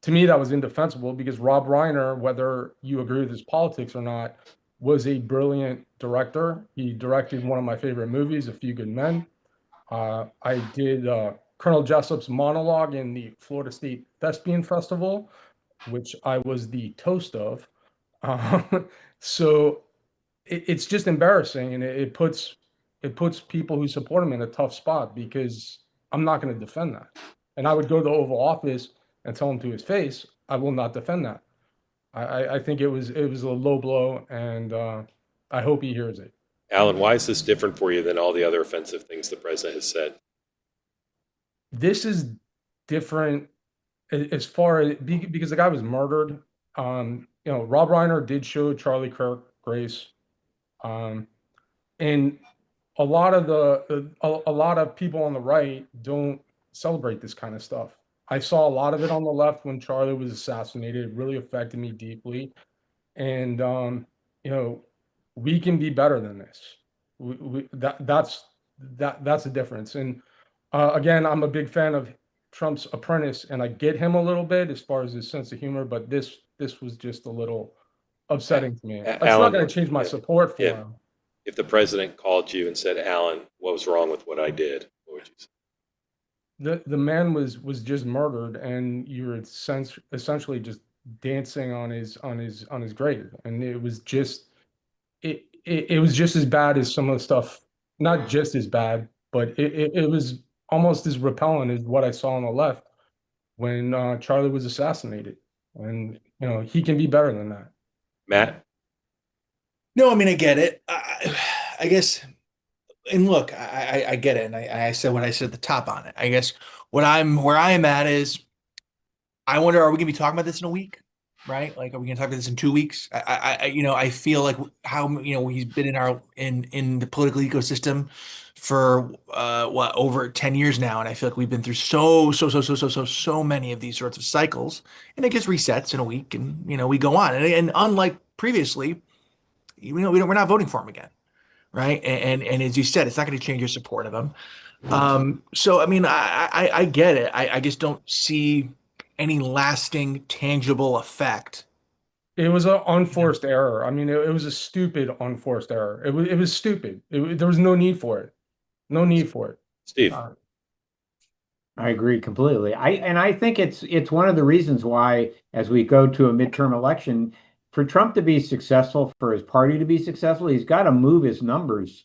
to me, that was indefensible because Rob Reiner, whether you agree with his politics or not, was a brilliant director. He directed one of my favorite movies, A Few Good Men. I did Colonel Jessup's monologue in the Florida State Thespian Festival, which I was the toast of. So it's just embarrassing, and it puts people who support him in a tough spot because I'm not going to defend that. And I would go to the Oval Office and tell him to his face, I will not defend that. I think it was a low blow, and I hope he hears it. Alan, why is this different for you than all the other offensive things the president has said? This is different as far as because the guy was murdered. Rob Reiner did show Charlie Kirk grace, and a lot of a lot of people on the right don't celebrate this kind of stuff. I saw a lot of it on the left when Charlie was assassinated. It really affected me deeply, and we can be better than this. That's the difference. And again, I'm a big fan of Trump's apprentice, and I get him a little bit as far as his sense of humor, but this was just a little upsetting to me. It's not Alan, going to change my support for him. If the president called you and said, Alan, what was wrong with what I did, what would you say? The man was just murdered, and you were essentially just dancing on his grave, and it was just as bad as some of the stuff. Not just as bad, but it was almost as repellent as what I saw on the left when Charlie was assassinated. And he can be better than that. Matt? No, I mean, I get it. I guess, and look, I get it, and I said what I said at the top on it. I guess where I am at is, I wonder, are we gonna be talking about this in a week, right? Like, are we gonna talk about this in 2 weeks? I feel like how he's been in the political ecosystem for over 10 years now, and I feel like we've been through so many of these sorts of cycles, and it gets resets in a week, and we go on, and unlike previously, we're not voting for him again, right? And as you said, it's not going to change your support of him. So I mean, I get it. I just don't see any lasting, tangible effect. It was an unforced error. I mean, it was a stupid unforced error. It was stupid. There was no need for it. No need for it. Steve? I agree completely. I think it's one of the reasons why, as we go to a midterm election, for Trump to be successful, for his party to be successful, he's got to move his numbers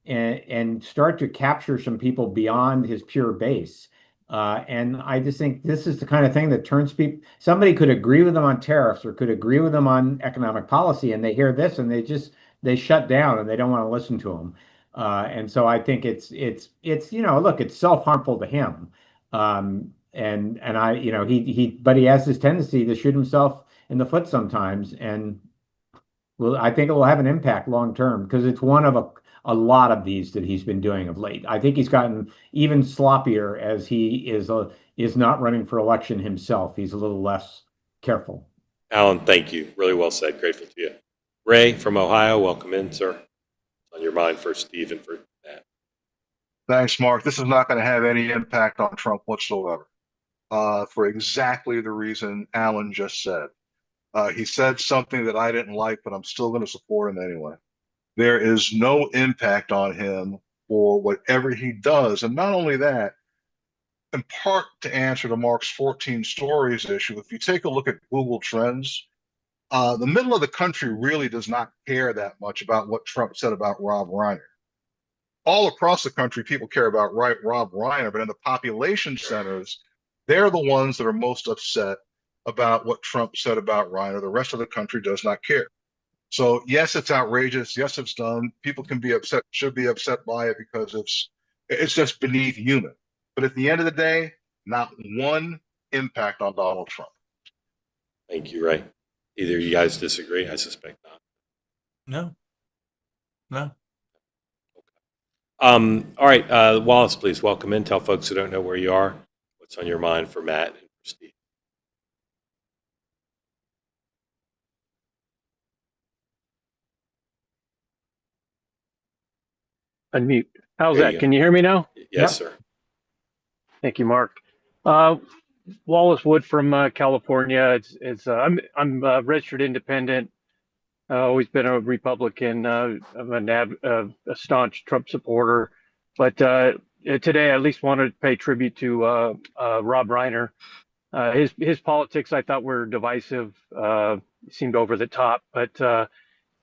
and start to capture some people beyond his pure base. And I just think this is the kind of thing that turns people. Somebody could agree with them on tariffs or could agree with them on economic policy, and they hear this and they shut down and they don't want to listen to him. And so I think it's look, it's self-harmful to him. And but he has this tendency to shoot himself in the foot sometimes, and I think it will have an impact long term, because it's one of a lot of these that he's been doing of late. I think he's gotten even sloppier as he is not running for election himself. He's a little less careful. Alan, thank you. Really well said. Grateful to you. Ray from Ohio, welcome in, sir. What's on your mind for Steve and for Matt? Thanks, Mark. This is not going to have any impact on Trump whatsoever, for exactly the reason Alan just said. He said something that I didn't like, but I'm still going to support him anyway. There is no impact on him for whatever he does. And not only that, in part to answer to Mark's 14 stories issue, if you take a look at Google Trends, the middle of the country really does not care that much about what Trump said about Rob Reiner. All across the country, people care about Rob Reiner, but in the population centers, they're the ones that are most upset about what Trump said about Reiner. The rest of the country does not care. So yes, it's outrageous. Yes, it's dumb. People can be upset, should be upset by it, because it's just beneath human. But at the end of the day, not one impact on Donald Trump. Thank you, Ray. Either you guys disagree? I suspect not. No. All right, Wallace, please welcome in. Tell folks who don't know where you are what's on your mind for Matt and for Steve. Unmute. How's There you that? go. Can you hear me now? Yes, sir. Thank you, Mark. Wallace Wood from California. I'm a registered independent. Always been a Republican. I'm a staunch Trump supporter. But today, I at least wanted to pay tribute to Rob Reiner. His politics, I thought, were divisive. Seemed over the top, but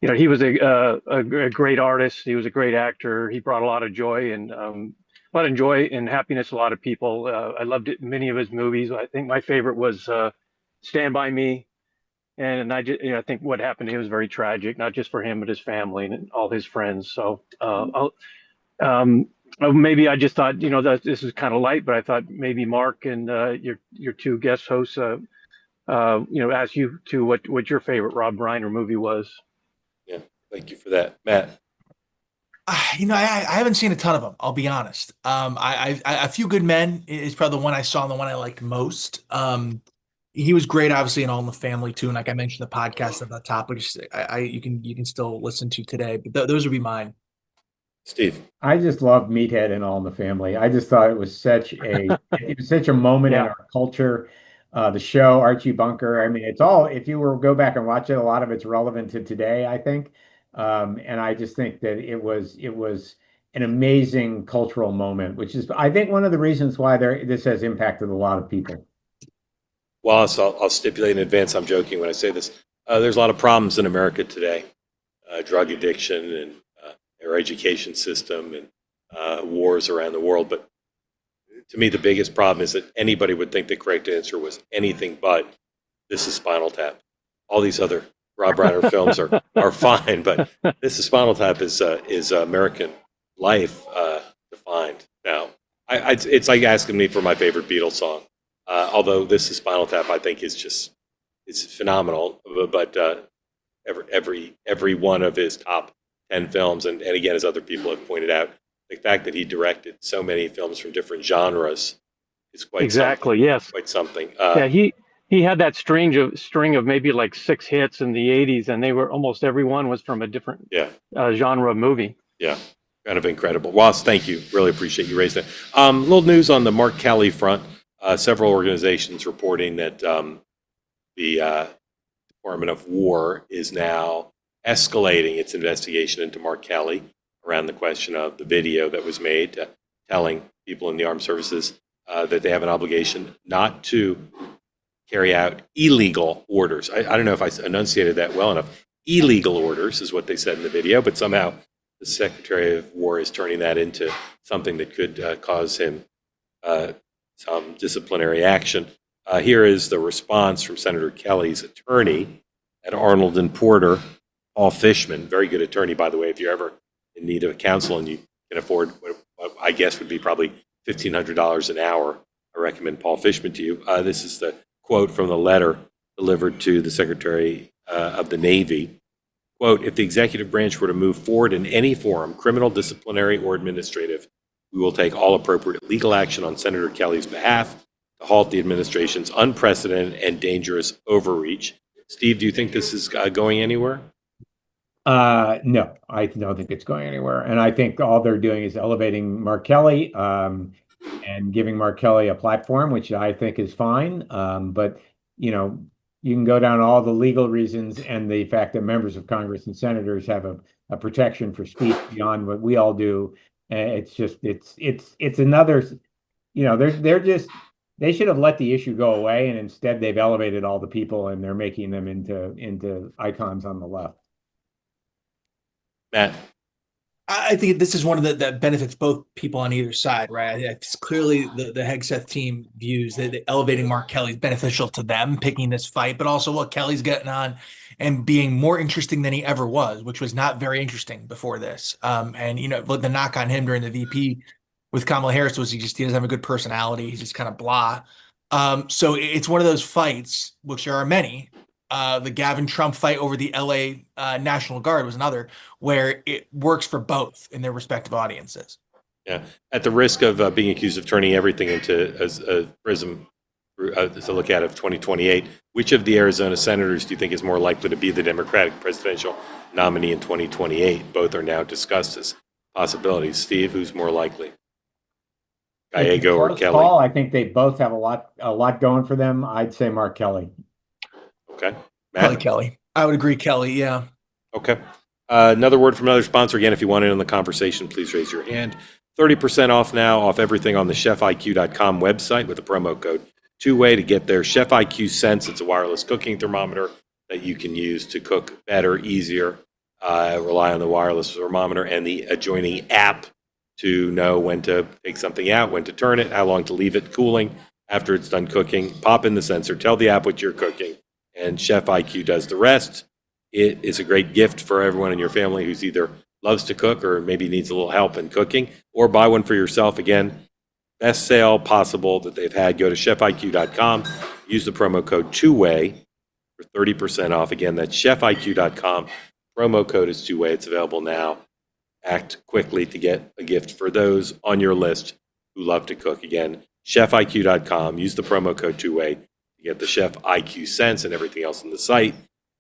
he was a great artist. He was a great actor. He brought a lot of joy and happiness to a lot of people. I loved it in many of his movies. I think my favorite was Stand By Me. And I think what happened to him was very tragic, not just for him, but his family and all his friends. So Maybe I just thought, that this is kind of light, but I thought maybe Mark and your two guest hosts, ask you to what your favorite Rob Reiner movie was. Yeah, thank you for that, Matt. I haven't seen a ton of them. I'll be honest. A Few Good Men is probably the one I saw and the one I liked most. He was great, obviously, in All in the Family too. And like I mentioned, the podcast at the top, which you can still listen to today. But those would be mine. Steve. I just loved Meathead and All in the Family. I just thought it was such a moment in Yeah. our culture. The show Archie Bunker. I mean, it's all, if you were go back and watch it, a lot of it's relevant to today, I think. And I just think that it was an amazing cultural moment, which is, I think, one of the reasons why this has impacted a lot of people. Wallace, I'll stipulate in advance, I'm joking when I say this. There's a lot of problems in America today, drug addiction and our education system and wars around the world. But to me, the biggest problem is that anybody would think the correct answer was anything but This is Spinal Tap. All these other Rob Reiner films are fine, but This is Spinal Tap is American life defined. Now, it's like asking me for my favorite Beatles song. Although This is Spinal Tap, I think it's phenomenal. But every one of his top 10 films, and again, as other people have pointed out, the fact that he directed so many films from different genres is quite Exactly. something. Yes. Quite something. Yeah. He had that string of maybe like 6 hits in the 80s, and they were almost every one was from a different genre of movie. Yeah. Kind of incredible. Ross, thank you. Really appreciate you raising that. Little news on the Mark Kelly front. Several organizations reporting that the Department of War is now escalating its investigation into Mark Kelly around the question of the video that was made telling people in the armed services that they have an obligation not to carry out illegal orders. I don't know if I enunciated that well enough. Illegal orders is what they said in the video, but somehow the Secretary of War is turning that into something that could cause him some disciplinary action. Here is the response from Senator Kelly's attorney at Arnold and Porter, Paul Fishman, very good attorney, by the way. If you're ever in need of counsel and you can afford what I guess would be probably $1,500 an hour, I recommend Paul Fishman to you. This is the quote from the letter delivered to the Secretary of the Navy. Quote, if the executive branch were to move forward in any forum, criminal, disciplinary, or administrative, we will take all appropriate legal action on Senator Kelly's behalf to halt the administration's unprecedented and dangerous overreach. Steve, do you think this is going anywhere? No, I don't think it's going anywhere. And I think all they're doing is elevating Mark Kelly and giving Mark Kelly a platform, which I think is fine. But, you can go down all the legal reasons and the fact that members of Congress and senators have a protection for speech beyond what we all do. It's another, they should have let the issue go away, and instead they've elevated all the people and they're making them into icons on the left. Matt. I think this is one of that benefits both people on either side, right? It's clearly the Hegseth team views that elevating Mark Kelly is beneficial to them picking this fight, but also look, Kelly's getting on and being more interesting than he ever was, which was not very interesting before this. And the knock on him during the VP with Kamala Harris was he doesn't have a good personality. He's just kind of blah. So it's one of those fights, which there are many. The Gavin Trump fight over the LA National Guard was another where it works for both in their respective audiences. Yeah. At the risk of being accused of turning everything into a prism to look at of 2028, which of the Arizona senators do you think is more likely to be the Democratic presidential nominee in 2028? Both are now discussed as possibilities. Steve, who's more likely? Gallego or Kelly? Paul, I think they both have a lot going for them. I'd say Mark Kelly. Okay. Matt? Probably Kelly. I would agree, Kelly. Yeah. Okay. Another word from another sponsor. Again, if you want in on the conversation, please raise your hand. 30% off now off everything on the chefiq.com website with the promo code two-way to get their Chef IQ Sense. It's a wireless cooking thermometer that you can use to cook better, easier, rely on the wireless thermometer and the adjoining app to know when to take something out, when to turn it, how long to leave it cooling after it's done cooking. Pop in the sensor, tell the app what you're cooking, and Chef IQ does the rest. It is a great gift for everyone in your family who's either loves to cook or maybe needs a little help in cooking, or buy one for yourself. Again, best sale possible that they've had. Go to chefiq.com, use the promo code TWOWAY for 30% off. Again, that's chefiq.com. Promo code is TWOWAY. It's available now. Act quickly to get a gift for those on your list who love to cook. Again, chefiq.com. Use the promo code TWOWAY to get the Chef IQ Sense and everything else on the site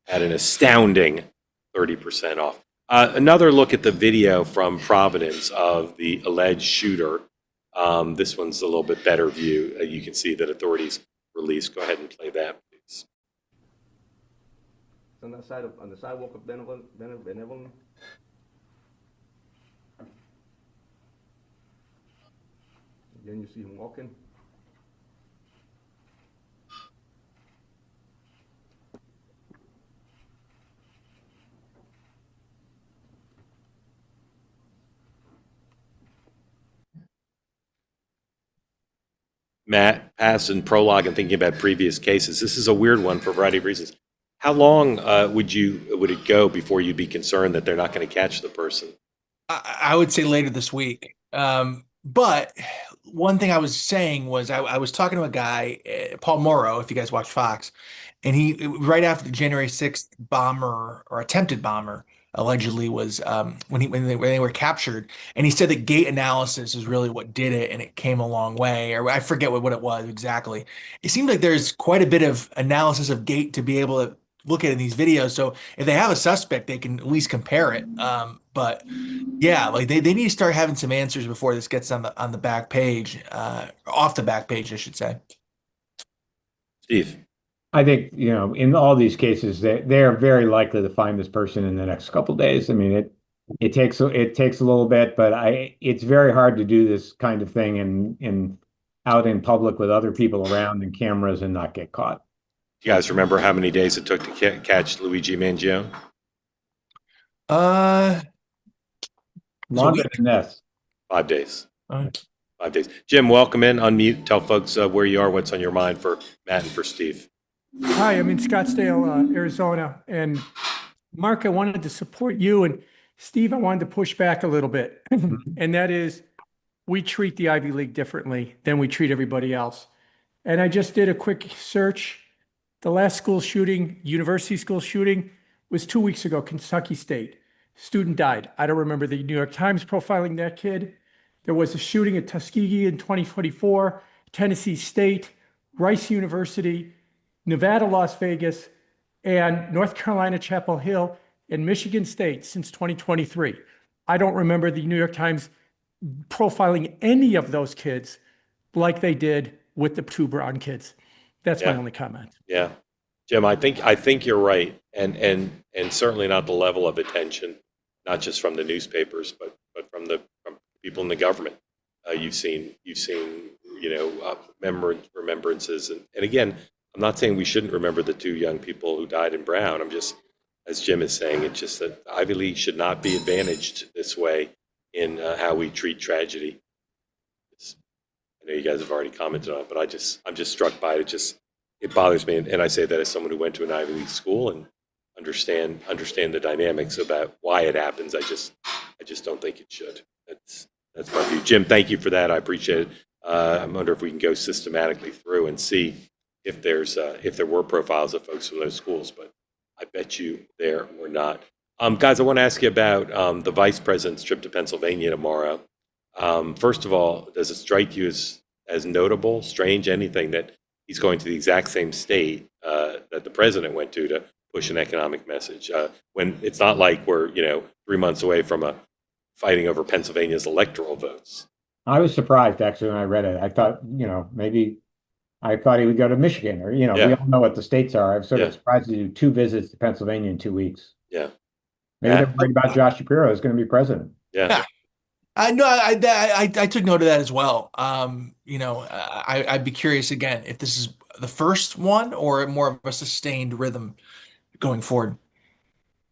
at an astounding 30% off. Another look at the video from Providence of the alleged shooter. This one's a little bit better view. You can see that authorities released. Go ahead and play that, please. On the sidewalk of Benevolent. Then you see him walking. Matt, past and prologue and thinking about previous cases. This is a weird one for a variety of reasons. How long would it go before you'd be concerned that they're not going to catch the person? I would say later this week. But one thing I was saying was I was talking to a guy, Paul Morrow, if you guys watch Fox, and he, right after the January 6th bomber or attempted bomber allegedly was when they were captured, and he said that gait analysis is really what did it, and it came a long way, or I forget what it was exactly. It seems like there's quite a bit of analysis of gait to be able to look at in these videos. So if they have a suspect, they can at least compare it. But yeah, like they need to start having some answers before this gets on the back page, off the back page, I should say. Steve. I think, in all these cases, they are very likely to find this person in the next couple of days. I mean, it takes a little bit, but it's very hard to do this kind of thing in out in public with other people around and cameras and not get caught. You guys remember how many days it took to catch Luigi Mangione? Longer than this. 5 days. 5 days. Jim, welcome in. Unmute. Tell folks where you are, what's on your mind for Matt and for Steve. Hi, I'm in Scottsdale, Arizona. And Mark, I wanted to support you. And Steve, I wanted to push back a little bit. And that is, we treat the Ivy League differently than we treat everybody else. And I just did a quick search. The last school shooting, university school shooting, was 2 weeks ago, Kentucky State. Student died. I don't remember the New York Times profiling that kid. There was a shooting at Tuskegee in 2024, Tennessee State, Rice University, Nevada, Las Vegas, and North Carolina, Chapel Hill, and Michigan State since 2023. I don't remember the New York Times profiling any of those kids like they did with the two Brown kids. That's my only comment. Yeah, Jim, I think you're right, and certainly not the level of attention, not just from the newspapers, but from people in the government. You've seen remembrances, and again, I'm not saying we shouldn't remember the two young people who died in Brown. I'm just, as Jim is saying, it's just that Ivy League should not be advantaged this way in how we treat tragedy. I know you guys have already commented on it, but I'm just struck by it. It bothers me, and I say that as someone who went to an Ivy League school and understand the dynamics about why it happens. I just don't think it should. That's my view. Jim, thank you for that. I appreciate it. I wonder if we can go systematically through and see if there were profiles of folks from those schools, but I bet you there were not. Guys, I want to ask you about the vice president's trip to Pennsylvania tomorrow. First of all, does it strike you as notable, strange, anything that he's going to the exact same state that the president went to push an economic message? When it's not like we're 3 months away from fighting over Pennsylvania's electoral votes. I was surprised actually when I read it. I thought maybe I thought he would go to Michigan, or we all know what the states are. I was sort of surprised to do 2 visits to Pennsylvania in 2 weeks. Yeah, maybe they're worried about Josh Shapiro is going to be president. Yeah. I took note of that as well. I'd be curious again if this is the first one or more of a sustained rhythm going forward.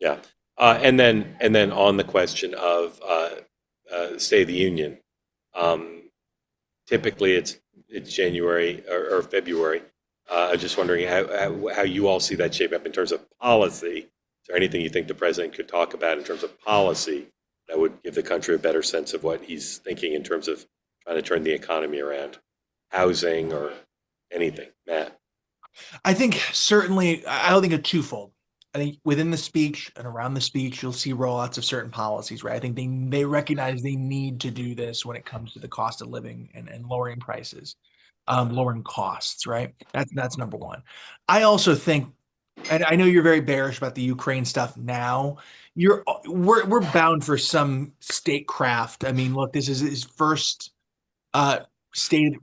Yeah, and then on the question of State of the Union, typically it's January or February. I'm just wondering how you all see that shape up in terms of policy. Is there anything you think the president could talk about in terms of policy that would give the country a better sense of what he's thinking in terms of trying to turn the economy around, housing or anything. Matt? I think certainly, I'll think of twofold. I think within the speech and around the speech, you'll see rollouts of certain policies, right? I think they recognize they need to do this when it comes to the cost of living and lowering prices, lowering costs, right? That's number one. I also think, and I know you're very bearish about the Ukraine stuff now. We're bound for some statecraft. I mean, look, this is his first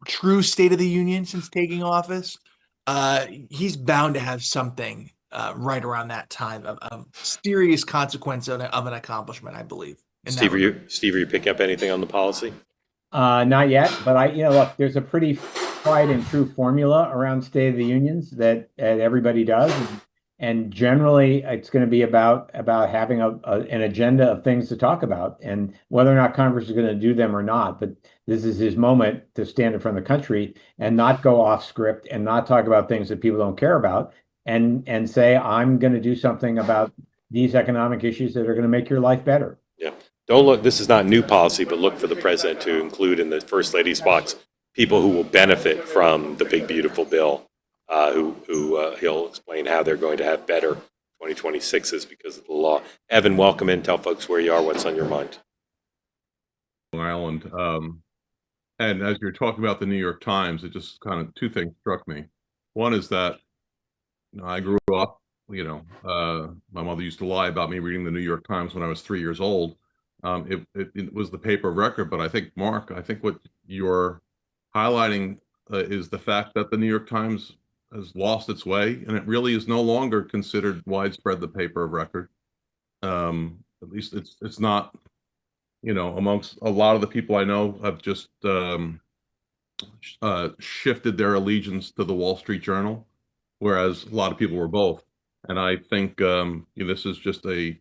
true State of the Union since taking office. He's bound to have something right around that time of serious consequence of an accomplishment, I believe. Steve, are you picking up anything on the policy? Not yet, but look, there's a pretty tried and true formula around State of the Unions that everybody does. And generally, it's going to be about having an agenda of things to talk about, and whether or not Congress is going to do them or not. But this is his moment to stand in front of the country and not go off script and not talk about things that people don't care about, and say, I'm going to do something about these economic issues that are going to make your life better. Yeah. Don't look, this is not new policy, but look for the president to include in the First Lady's box people who will benefit from the big, beautiful bill. He'll explain how they're going to have better 2026s because of the law. Evan, welcome in. Tell folks where you are, what's on your mind. Long Island. And as you're talking about the New York Times, it just kind of two things struck me. One is that I grew up, my mother used to lie about me reading the New York Times when I was 3 years old. It was the paper of record, but I think, Mark, what you're highlighting is the fact that the New York Times has lost its way, and it really is no longer considered widespread the paper of record. At least it's not, amongst a lot of the people I know have just shifted their allegiance to the Wall Street Journal, whereas a lot of people were both. And I think this is just a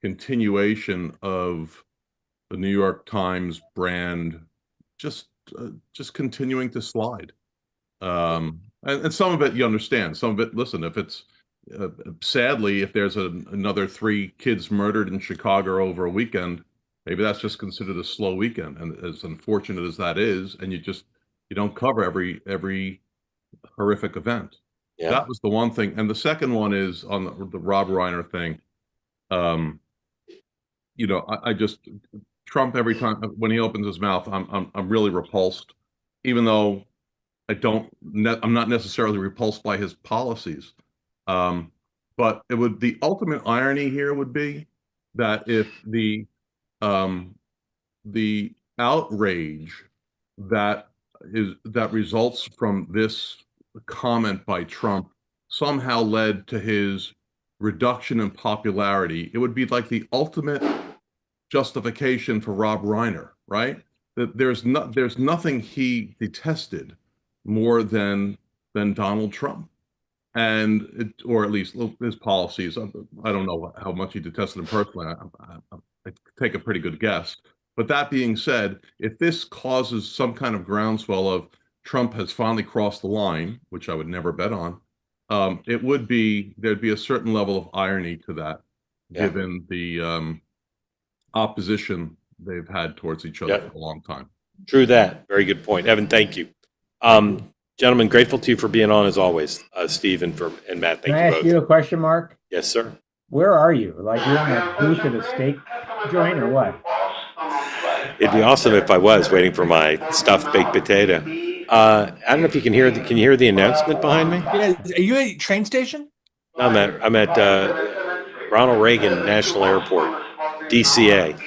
continuation of the New York Times brand just continuing to slide. And some of it you understand. Some of it, listen, if it's sadly, if there's another 3 kids murdered in Chicago over a weekend, maybe that's just considered a slow weekend. And as unfortunate as that is, and you don't cover every horrific event. Yeah. That was the one thing. And the second one is on the Rob Reiner thing. I just Trump, every time when he opens his mouth, I'm really repulsed, even though I'm not necessarily repulsed by his policies. But the ultimate irony here would be that if the outrage that results from this comment by Trump somehow led to his reduction in popularity, it would be like the ultimate justification for Rob Reiner, right? That there's nothing he detested more than Donald Trump, or at least his policies. I don't know how much he detested him personally. I take a pretty good guess. But that being said, if this causes some kind of groundswell of Trump has finally crossed the line, which I would never bet on, there'd be a certain level of irony to that, given the opposition they've had towards each other for a long time. True that. Very good point. Evan, thank you. Gentlemen, grateful to you for being on as always. Steve and Matt, thank you both. Can I ask you a question, Mark? Yes, sir. Where are you? Like you're in a booth at a steak joint or what? It'd be awesome if I was waiting for my stuffed baked potato. I don't know if you can hear the announcement behind me? Yeah, are you at a train station? I'm at Ronald Reagan National Airport, DCA.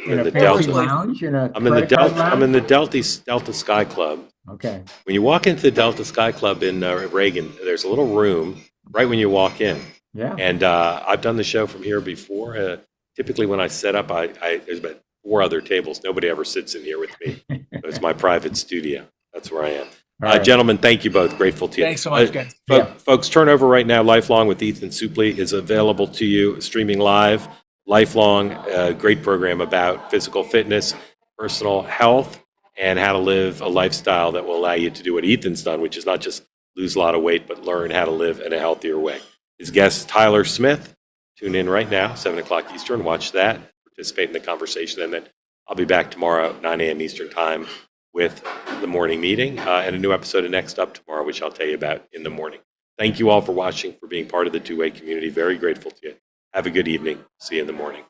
In a fancy lounge? I'm in the Delta Sky Club. Okay. When you walk into the Delta Sky Club in Reagan, there's a little room right when you walk in. Yeah. And I've done the show from here before. Typically, when I set up, there's about 4 other tables. Nobody ever sits in here with me. It's my private studio. That's where I am. Right. Gentlemen, thank you both. Grateful to you. Thanks so much, guys. Folks, turn over right now. Lifelong with Ethan Suplee is available to you, streaming live. Lifelong, great program about physical fitness, personal health, and how to live a lifestyle that will allow you to do what Ethan's done, which is not just lose a lot of weight, but learn how to live in a healthier way. His guest, Tyler Smith. Tune in right now, 7 o'clock Eastern. Watch that. participate in the conversation. And then I'll be back tomorrow at 9 a.m. Eastern Time with the morning meeting and a new episode of Next Up tomorrow, which I'll tell you about in the morning. Thank you all for watching, for being part of the two-way community. Very grateful to you. Have a good evening. See you in the morning.